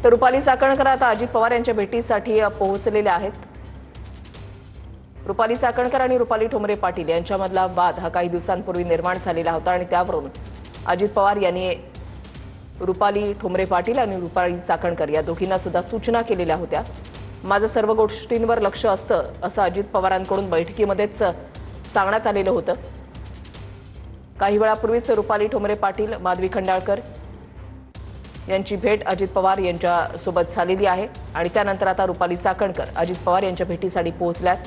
तर रुपाली चाकणकर आता अजित पवार यांच्या भेटीसाठी पोहोचलेले आहेत। रुपाली चाकणकर आणि रुपाली ठोंबरे पाटील यांच्यामधला वाद हा काही दिवसांपूर्वी निर्माण झालेला होता आणि त्यावरून अजित पवार यांनी रुपाली ठोंबरे पाटील आणि रुपाली चाकणकर या दोघींना सुद्धा सूचना केलेल्या होत्या। माझं सर्व गोष्टींवर लक्ष असतं असं अजित पवारांकडून बैठकीमध्येच सांगण्यात आलेलं होतं। काही वेळापूर्वीच रुपाली ठोंबरे पाटील माधवी खंडाळकर यांची भेट अजित पवार यांच्या सोबत झालेली आहे आणि त्यानंतर आता रुपाली चाकणकर अजित पवार यांच्या भेटीसाठी पोहोचल्यात।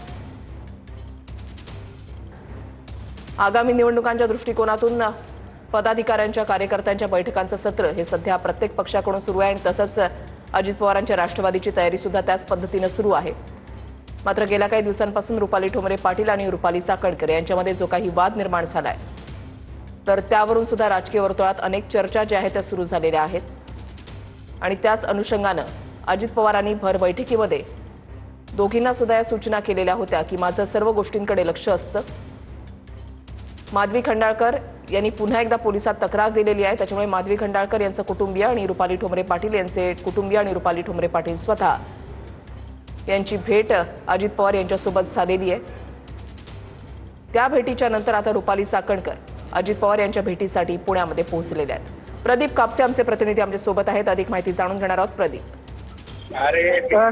आगामी निवडणुकांच्या दृष्टिकोनातून पदाधिकाऱ्यांच्या कार्यकर्त्यांच्या बैठकांचं सत्र हे सध्या प्रत्येक पक्षाकडून सुरू आहे आणि तसंच अजित पवारांच्या राष्ट्रवादीची तयारी सुद्धा त्याच पद्धतीने सुरू आहे। मात्र गेल्या काही दिवसांपासून रुपाली ठोंबरे पाटील आणि रुपाली चाकणकर यांच्यामध्ये जो काही वाद निर्माण झालाय तर त्यावरून सुद्धा राजकीय वर्तुळात अनेक चर्चा ज्या आहेत त्या सुरू झालेल्या आहेत आणि त्याच अनुषंगाने अजित पवारांनी भर बैठकीमध्ये दोघींना सुद्धा या सूचना केलेल्या होत्या की माझं सर्व गोष्टींकडे लक्ष असतं। माधवी खंडाळकर यांनी पुन्हा एकदा पोलिसात तक्रार दिलेली आहे, त्याच्यामुळे माधवी खंडाळकर यांचे कुटुंबीय आणि रुपाली ठोंबरे पाटील यांचे कुटुंबीय आणि रुपाली ठोंबरे पाटील स्वतः यांची भेट अजित पवार यांच्यासोबत झालेली आहे। त्या भेटीच्या नंतर आता रुपाली चाकणकर अजित पवार यांच्या भेटीसाठी पुण्यामध्ये पोहोचलेले आहेत। प्रदीप कापसे आमचे प्रतिनिधी आमच्या सोबत आहेत, अधिक माहिती जाणून घेणार आहोत। प्रदीप,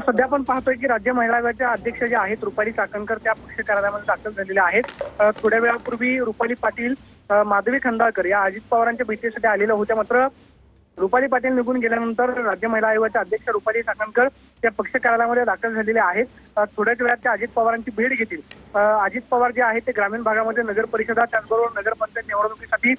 सध्या आपण पाहतोय की राज्य महिला आयोगाच्या अध्यक्ष ज्या आहेत रुपाली चाकणकर त्या पक्ष कार्यालयामध्ये दाखल झालेल्या आहेत। थोड्या वेळापूर्वी रुपाली पाटील माधवी खंडाळकर या अजित पवारांच्या भेटीसाठी आलेल्या होत्या, मात्र रुपाली पाटील निघून गेल्यानंतर राज्य महिला आयोगाच्या अध्यक्ष रुपाली चाकणकर त्या पक्ष कार्यालयामध्ये दाखल झालेले आहेत। थोड्याच वेळात त्या अजित पवारांची भेट घेतील। अजित पवार जे आहेत ते ग्रामीण भागामध्ये नगर परिषदा त्याचबरोबर नगरपंचायत निवडणुकीसाठी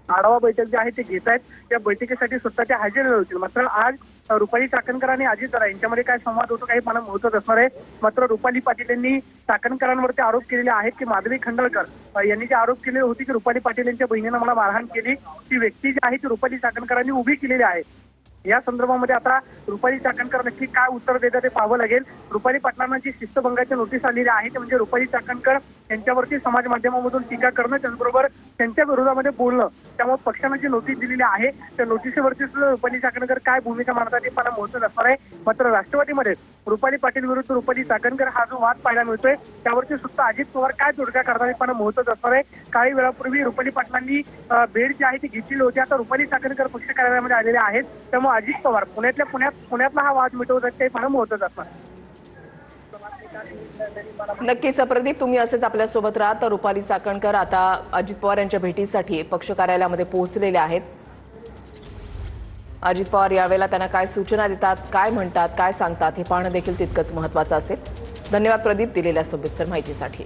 आढावा बैठक जी आहे ते घेत आहेत। त्या बैठकीसाठी स्वतः ते हजेरी लावतील। मात्र आज रुपाली चाकणकर आणि अजित दादा यांच्यामध्ये काय संवाद होतो काही पाहणं महत्त्वाचं असणार आहे। मात्र रुपाली पाटील यांनी चाकणकरांवरती आरोप केलेले आहेत की माधवी खंडाळकर यांनी जे आरोप केले होते की रुपाली पाटील यांच्या बहिणीनं मला मारहाण केली, ती व्यक्ती जी आहे ती रुपाली चाकणकरांनी उभी केलेली आहे। या संदर्भामध्ये आता रुपाली चाकणकर नक्की काय उत्तर देतात ते पाहावं लागेल। रुपाली पाटलांना जी शिस्तभंगाची नोटीस आलेली आहे ते म्हणजे रुपाली चाकणकर यांच्यावरती समाज माध्यमामधून टीका करणं त्याचबरोबर त्यांच्या विरोधामध्ये बोलणं, त्यामुळे पक्षानं जी नोटीस दिलेली आहे त्या नोटीसवरती सुद्धा रुपाली चाकणकर काय भूमिका मांडतात हे पाहणं महत्त्वाचं असणार आहे। मात्र राष्ट्रवादीमध्ये रुपाली पाटील विरुद्ध रुपाली चाकणकर हा जो वाद पाहायला मिळतोय त्यावरती सुद्धा अजित पवार काय तोडगा काढतात हे पाहणं महत्त्वाचं असणार आहे। काही वेळापूर्वी रुपाली पाटलांनी भेट जी आहे ती घेतलेली होती, आता रुपाली चाकणकर पक्ष कार्यालयामध्ये आलेले आहेत, त्यामुळे अजित पवार पुण्यातला हा वाद मिटवतात ते पाहणं महत्त्वाचं असणार। नक्कीच प्रदीप, तुम्ही असेच आपल्या सोबत राहा। तर रुपाली चाकणकर आता अजित पवार यांच्या भेटीसाठी पक्ष कार्यालयामध्ये पोहोचलेले आहेत। अजित पवार यावेळेला त्यांना काय सूचना देतात, काय म्हणतात, काय सांगतात हे पाहणं देखील तितकंच महत्त्वाचं असेल। धन्यवाद प्रदीप दिलेल्या सविस्तर माहितीसाठी।